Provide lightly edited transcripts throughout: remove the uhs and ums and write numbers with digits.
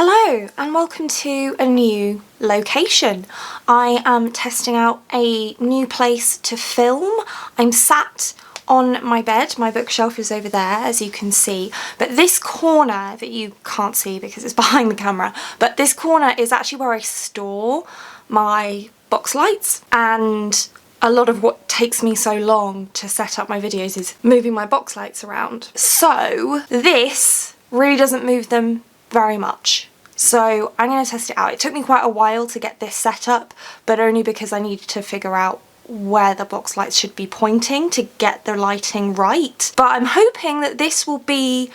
Hello and welcome to a new location. I am testing out a new place to film. I'm sat on my bed. My bookshelf is over there, as you can see, but this corner that you can't see because it's behind the camera, but this corner is actually where I store my box lights, and a lot of what takes me so long to set up my videos is moving my box lights around. So this really doesn't move them very much. So I'm going to test it out. It took me quite a while to get this set up, but only because I needed to figure out where the box lights should be pointing to get the lighting right. But I'm hoping that this will be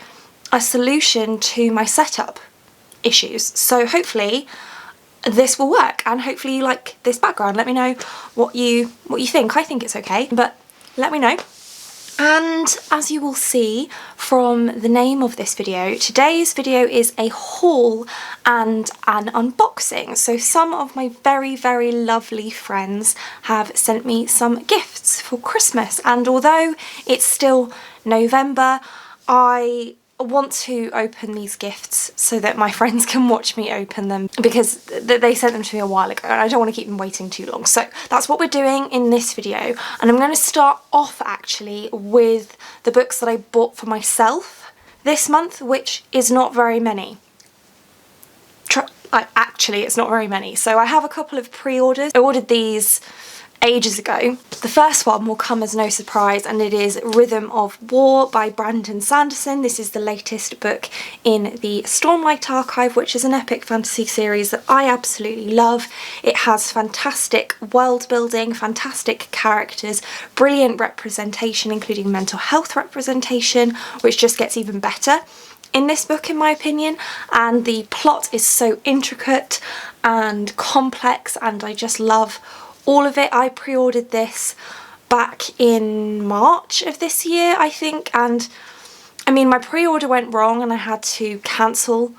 a solution to my setup issues. So hopefully this will work, and hopefully you like this background. Let me know what you think. I think it's okay, but let me know. And as you will see from the name of this video, today's video is a haul and an unboxing. So some of my very, very lovely friends have sent me some gifts for Christmas, and although it's still November, I want to open these gifts so that my friends can watch me open them, because they sent them to me a while ago and I don't want to keep them waiting too long. So that's what we're doing in this video, and I'm going to start off actually with the books that I bought for myself this month, which is not very many. Actually, it's not very many. So I have a couple of pre-orders. I ordered these ages ago. The first one will come as no surprise, and it is Rhythm of War by Brandon Sanderson. This is the latest book in the Stormlight Archive, which is an epic fantasy series that I absolutely love. It has fantastic world building, fantastic characters, brilliant representation, including mental health representation, which just gets even better in this book in my opinion, and the plot is so intricate and complex, and I just love all of it. I pre-ordered this back in March of this year, I think, and I mean, my pre-order went wrong and I had to cancel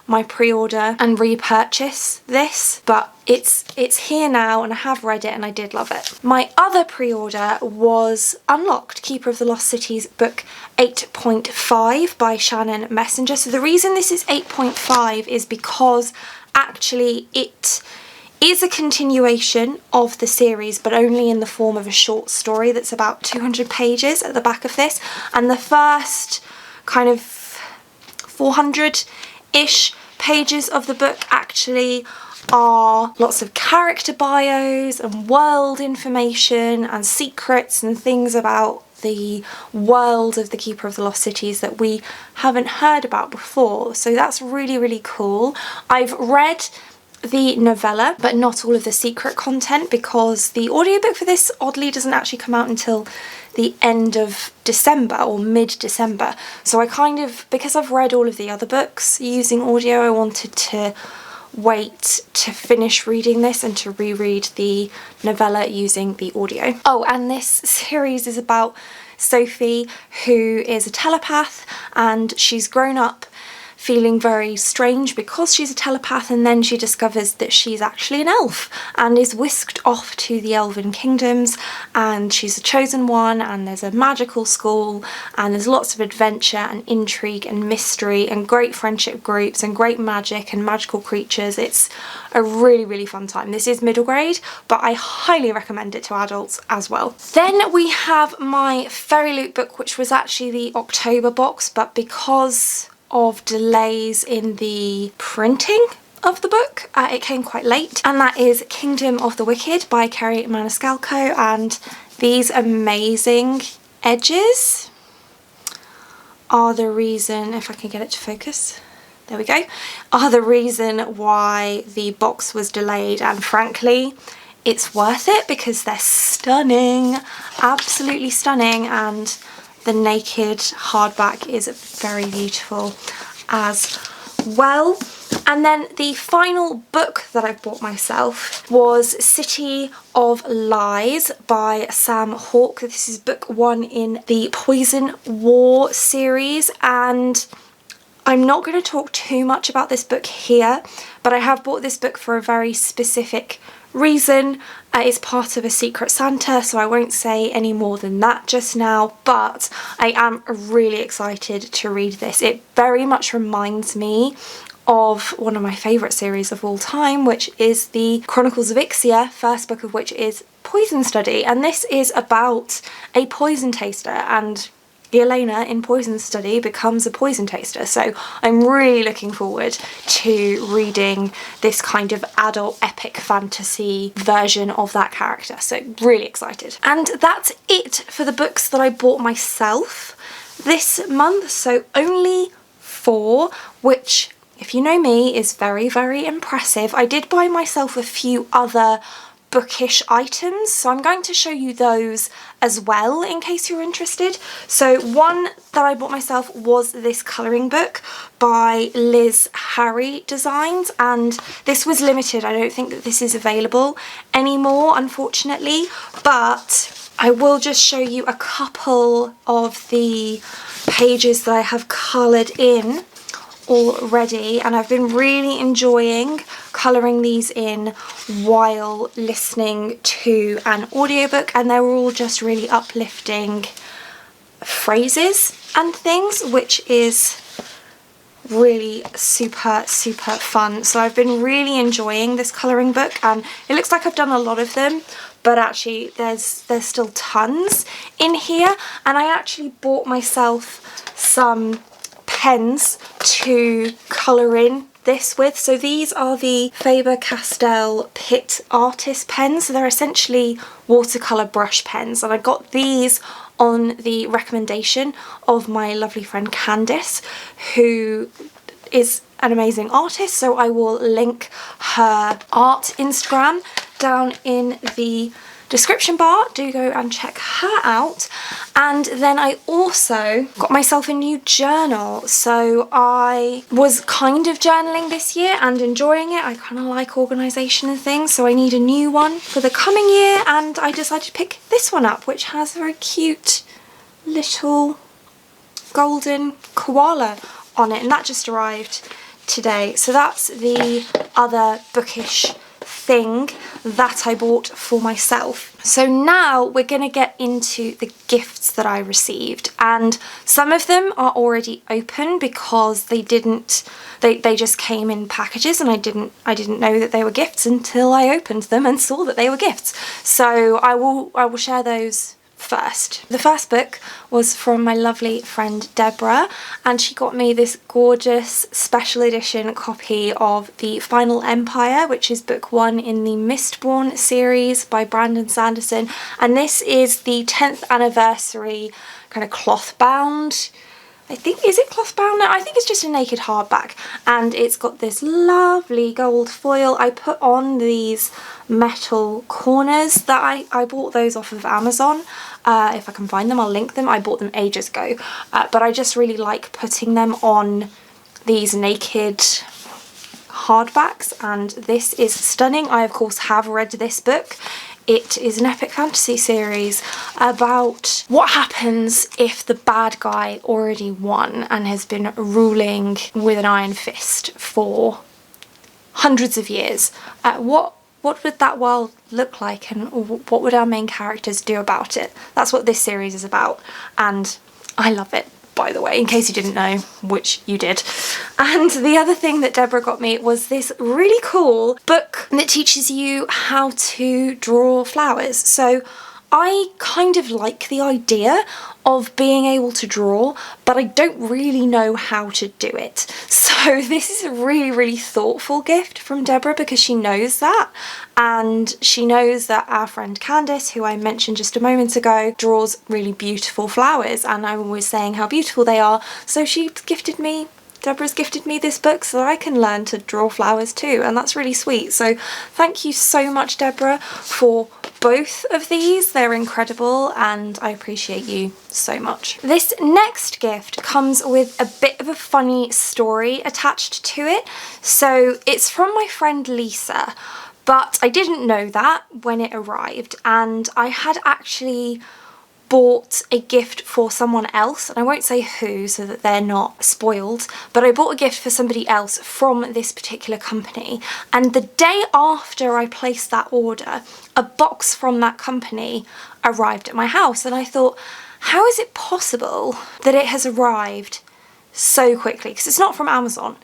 my pre-order and repurchase this, but it's here now and I have read it and I did love it. My other pre-order was Unlocked, Keeper of the Lost Cities, book 8.5 by Shannon Messenger. So the reason this is 8.5 is because actually it is a continuation of the series, but only in the form of a short story that's about 200 pages at the back of this, and the first kind of 400-ish pages of the book actually are lots of character bios and world information and secrets and things about the world of the Keeper of the Lost Cities that we haven't heard about before. So that's really, really cool. I've read the novella, but not all of the secret content, because the audiobook for this oddly doesn't actually come out until the end of December or mid-December. So I kind of, because I've read all of the other books using audio, I wanted to wait to finish reading this and to reread the novella using the audio. Oh, and this series is about Sophie, who is a telepath, and she's grown up feeling very strange because she's a telepath, and then she discovers that she's actually an elf and is whisked off to the elven kingdoms, and she's a chosen one, and there's a magical school, and there's lots of adventure and intrigue and mystery and great friendship groups and great magic and magical creatures. It's a really, really fun time. This is middle grade, but I highly recommend it to adults as well. Then we have my Fairy Loot book, which was actually the October box, but because of delays in the printing of the book, it came quite late, and that is Kingdom of the Wicked by Kerri Maniscalco, and these amazing edges are the reason, if I can get it to focus, there we go, are the reason why the box was delayed, and frankly it's worth it because they're stunning, absolutely stunning, and the naked hardback is very beautiful as well. And then the final book that I bought myself was City of Lies by Sam Hawke. This is book 1 in the Poison War series, and I'm not going to talk too much about this book here, but I have bought this book for a very specific reason. It's part of a Secret Santa, so I won't say any more than that just now, but I am really excited to read this. It very much reminds me of one of my favourite series of all time, which is the Chronicles of Ixia, first book of which is Poison Study, and this is about a poison taster, and Yelena in Poison Study becomes a poison taster. So I'm really looking forward to reading this kind of adult epic fantasy version of that character. So really excited. And that's it for the books that I bought myself this month. So only 4, which, if you know me, is very, very impressive. I did buy myself a few other bookish items, so I'm going to show you those as well in case you're interested. So one that I bought myself was this colouring book by Liz Harry Designs, and this was limited. I don't think that this is available anymore, unfortunately, but I will just show you a couple of the pages that I have coloured in already, and I've been really enjoying colouring these in while listening to an audiobook, and they're all just really uplifting phrases and things, which is really super fun. So I've been really enjoying this colouring book, and it looks like I've done a lot of them, but actually there's still tons in here. And I actually bought myself some pens to colour in this with. So these are the Faber-Castell Pitt Artist pens. So they're essentially watercolour brush pens, and I got these on the recommendation of my lovely friend Candice, who is an amazing artist. So I will link her art Instagram down in the description bar. Do go and check her out. And then I also got myself a new journal. So I was kind of journaling this year and enjoying it. I kind of like organisation and things, so I need a new one for the coming year, and I decided to pick this one up, which has a very cute little golden koala on it, and that just arrived today. So that's the other bookish thing that I bought for myself. So now we're going to get into the gifts that I received, and some of them are already open because they just came in packages, and I didn't know that they were gifts until I opened them and saw that they were gifts. So I will share those first. The first book was from my lovely friend Deborah, and she got me this gorgeous special edition copy of The Final Empire, which is book 1 in the Mistborn series by Brandon Sanderson, and this is the 10th anniversary kind of cloth bound. Is it cloth bound? No, I think it's just a naked hardback, and it's got this lovely gold foil. I put on these metal corners that I bought those off of Amazon. If I can find them, I'll link them. I bought them ages ago, but I just really like putting them on these naked hardbacks, and this is stunning. I of course have read this book. It is an epic fantasy series about what happens if the bad guy already won and has been ruling with an iron fist for hundreds of years. What would that world look like, and what would our main characters do about it? That's what this series is about, and I love it, by the way, in case you didn't know, which you did. And the other thing that Deborah got me was this really cool book that teaches you how to draw flowers. So I kind of like the idea of being able to draw, but I don't really know how to do it. So this is a really thoughtful gift from Deborah, because she knows that, and she knows that our friend Candice, who I mentioned just a moment ago, draws really beautiful flowers, and I'm always saying how beautiful they are. So Deborah's gifted me this book so that I can learn to draw flowers too, and that's really sweet. So thank you so much, Deborah, for both of these. They're incredible, and I appreciate you so much. This next gift comes with a bit of a funny story attached to it. So it's from my friend Lisa, but I didn't know that when it arrived, and I had actually bought a gift for someone else, and I won't say who so that they're not spoiled, but I bought a gift for somebody else from this particular company, and the day after I placed that order, a box from that company arrived at my house, and I thought, how is it possible that it has arrived so quickly? Because it's not from Amazon.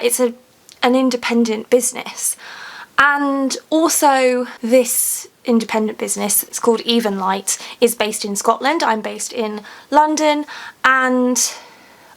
It's a an independent business. And also this independent business, it's called Even Light, is based in Scotland. I'm based in London, and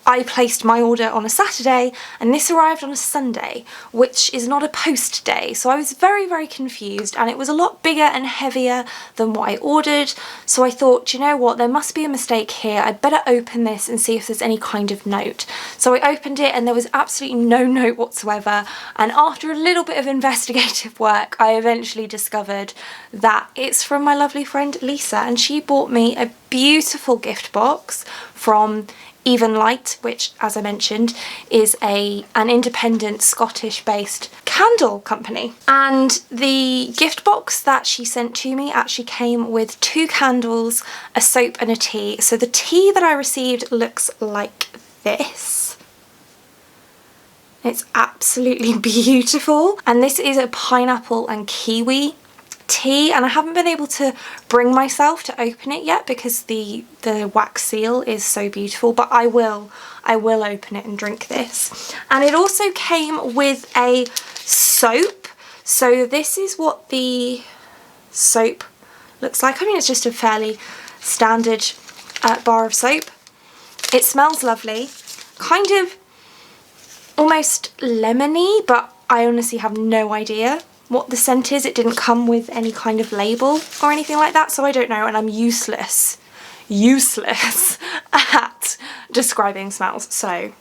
I placed my order on a Saturday and this arrived on a Sunday, which is not a post day. So I was very, very confused, and it was a lot bigger and heavier than what I ordered. So I thought, do you know what, there must be a mistake here. I'd better open this and see if there's any kind of note. So I opened it and there was absolutely no note whatsoever. And after a little bit of investigative work, I eventually discovered that it's from my lovely friend Lisa, and she bought me a beautiful gift box from Even Light, which, as I mentioned, is an independent Scottish-based candle company. And the gift box that she sent to me actually came with 2 candles, a soap and a tea. So the tea that I received looks like this. It's absolutely beautiful. And this is a pineapple and kiwi tea, and I haven't been able to bring myself to open it yet because the wax seal is so beautiful, but I will open it and drink this. And it also came with a soap. So this is what the soap looks like. I mean, it's just a fairly standard bar of soap. It smells lovely, kind of almost lemony, but I honestly have no idea what the scent is. It didn't come with any kind of label or anything like that, so I don't know, and I'm useless at describing smells, so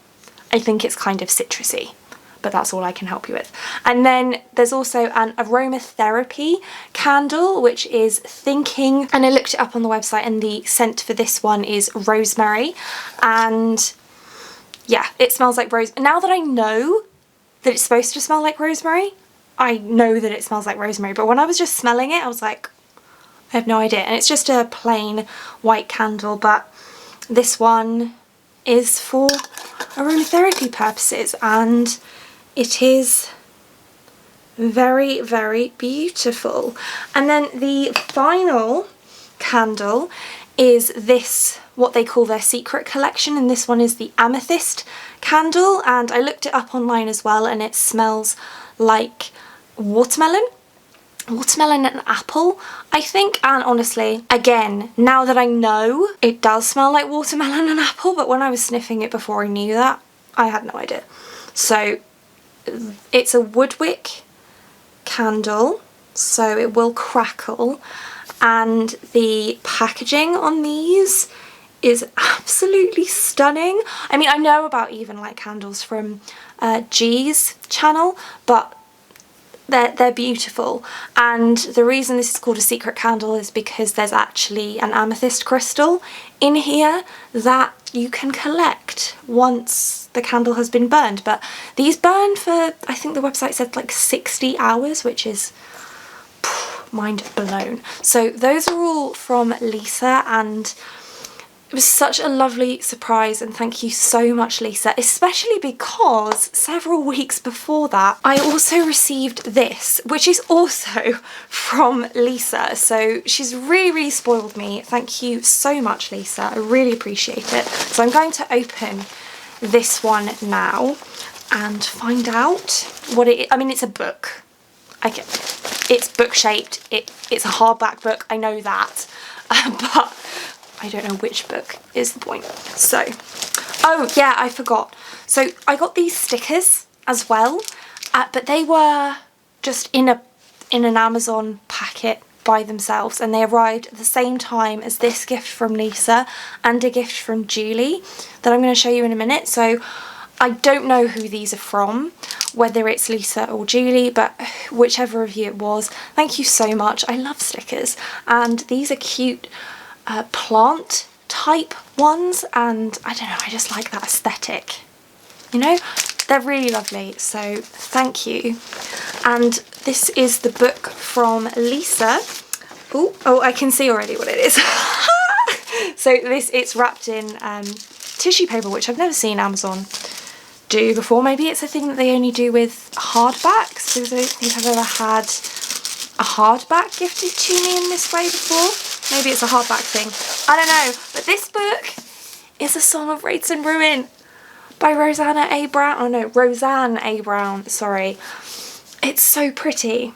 I think it's kind of citrusy, but that's all I can help you with. And then there's also an aromatherapy candle, which is Thinking, and I looked it up on the website, and the scent for this one is rosemary, and yeah, it smells like rose. Now that I know that it's supposed to smell like rosemary, I know that it smells like rosemary, but when I was just smelling it, I was like, I have no idea. And it's just a plain white candle, but this one is for aromatherapy purposes, and it is very, very beautiful. And then the final candle is this, what they call their secret collection, and this one is the amethyst candle, and I looked it up online as well, and it smells like watermelon and apple, I think. And honestly, again, now that I know, it does smell like watermelon and apple, but when I was sniffing it before I knew that, I had no idea. So it's a woodwick candle, so it will crackle, and the packaging on these is absolutely stunning. I mean, I know about Even Light candles from G's channel, but they're beautiful, and the reason this is called a secret candle is because there's actually an amethyst crystal in here that you can collect once the candle has been burned. But these burn for, I think the website said like 60 hours, which is mind blown. So those are all from Lisa, and it was such a lovely surprise, and thank you so much, Lisa, especially because several weeks before that I also received this, which is also from Lisa. So she's really spoiled me. Thank you so much, Lisa. I really appreciate it. So I'm going to open this one now and find out what it is. I mean, it's a book. It's book shaped. It's a hardback book, I know that, but I don't know which book is the point. So, oh yeah, I forgot. So I got these stickers as well, but they were just in an Amazon packet by themselves, and they arrived at the same time as this gift from Lisa and a gift from Julie that I'm going to show you in a minute. So I don't know who these are from, whether it's Lisa or Julie, but whichever of you it was, thank you so much. I love stickers, and these are cute plant type ones, and I don't know, I just like that aesthetic, you know, they're really lovely, so thank you. And this is the book from Lisa. Oh, I can see already what it is. So it's wrapped in tissue paper, which I've never seen Amazon do before. Maybe it's a thing that they only do with hardbacks, because I don't think I've ever had a hardback gifted to me in this way before. Maybe it's a hardback thing, I don't know. But this book is A Song of Wraiths and Ruin. by Rosanna A. Brown. Oh no, Roseanne A. Brown, sorry. It's so pretty.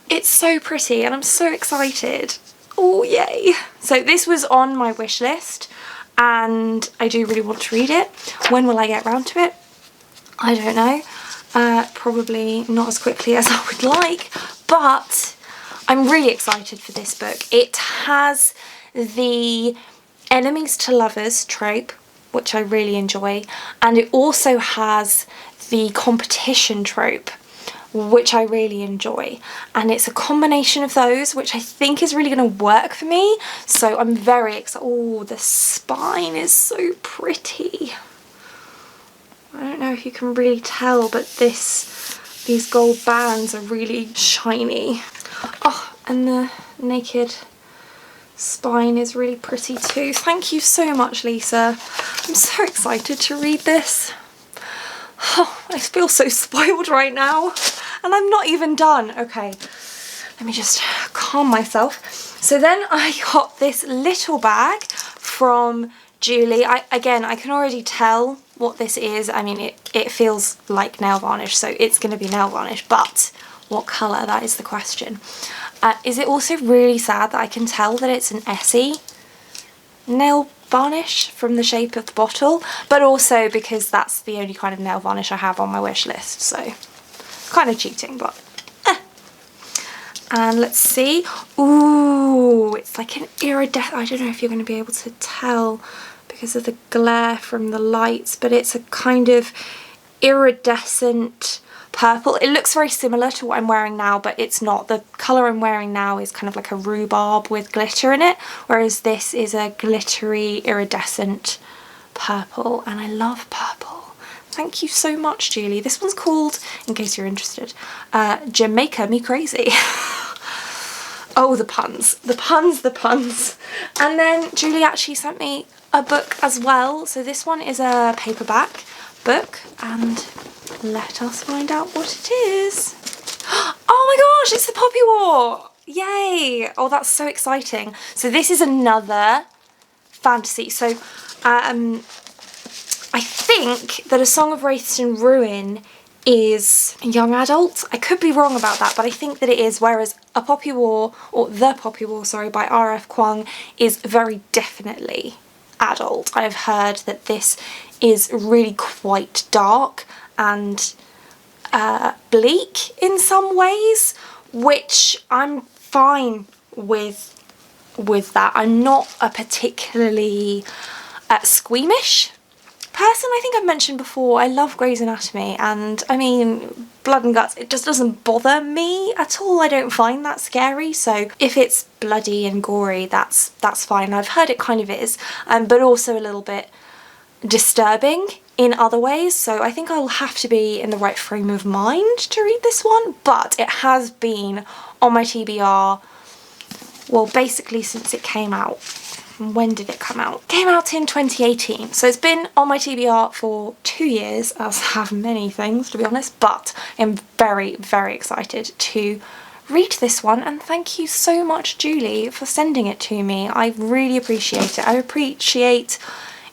It's so pretty and I'm so excited. Oh yay. So this was on my wish list and I do really want to read it. When will I get round to it? I don't know. Probably not as quickly as I would like, but I'm really excited for this book. It has the enemies to lovers trope, which I really enjoy, and it also has the competition trope, which I really enjoy, and it's a combination of those which I think is really going to work for me, so I'm very excited. Oh, the spine is so pretty. I don't know if you can really tell, but these gold bands are really shiny. Oh, and the naked spine is really pretty too. Thank you so much, Lisa. I'm so excited to read this. Oh, I feel so spoiled right now and I'm not even done. Okay, let me just calm myself. So then I got this little bag from Julie. I can already tell what this is. I mean, it feels like nail varnish, so it's going to be nail varnish, but what colour, that is the question. Is it also really sad that I can tell that it's an Essie nail varnish from the shape of the bottle, but also because that's the only kind of nail varnish I have on my wish list, so kind of cheating, but And let's see. Ooh, it's like an iridescent, I don't know if you're going to be able to tell because of the glare from the lights, but it's a kind of iridescent purple. It looks very similar to what I'm wearing now, but it's not. The colour I'm wearing now is kind of like a rhubarb with glitter in it, whereas this is a glittery iridescent purple, and I love purple. Thank you so much, Julie. This one's called, in case you're interested, Jamaica Me Crazy. Oh, the puns, the puns, the puns. And then Julie actually sent me a book as well. So this one is a paperback book, and let us find out what it is. Oh my gosh, it's the Poppy War! Yay! Oh, that's so exciting. So this is another fantasy. So I think that A Song of Wraiths and Ruin is young adult. I could be wrong about that, but I think that it is, whereas A Poppy War, or The Poppy War, sorry, by R.F. Kuang is very definitely adult. I've heard that this is really quite dark and bleak in some ways, which I'm fine with that. I'm not a particularly squeamish person. I think I've mentioned before, I love Grey's Anatomy, and I mean, blood and guts, it just doesn't bother me at all. I don't find that scary, so if it's bloody and gory, that's fine. I've heard it kind of is, but also a little bit disturbing in other ways, so I think I'll have to be in the right frame of mind to read this one, but it has been on my TBR, well, basically since it came out. When did it come out? It came out in 2018, so it's been on my TBR for 2 years, as have many things to be honest, but I'm very, very excited to read this one, and thank you so much, Julie, for sending it to me. I really appreciate it. I appreciate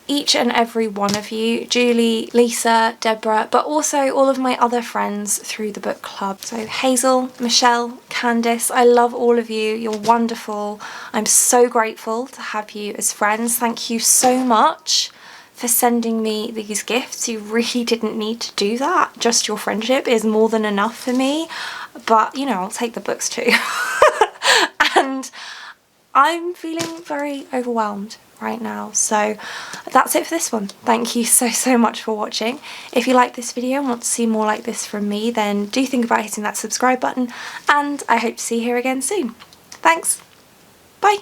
each and every one of you, Julie, Lisa, Deborah, but also all of my other friends through the book club. So Hazel, Michelle, Candice, I love all of you. You're wonderful. I'm so grateful to have you as friends. Thank you so much for sending me these gifts. You really didn't need to do that. Just your friendship is more than enough for me, but you know, I'll take the books too. And I'm feeling very overwhelmed right now, so that's it for this one. Thank you so much for watching. If you like this video and want to see more like this from me, then do think about hitting that subscribe button, and I hope to see you here again soon. Thanks, bye.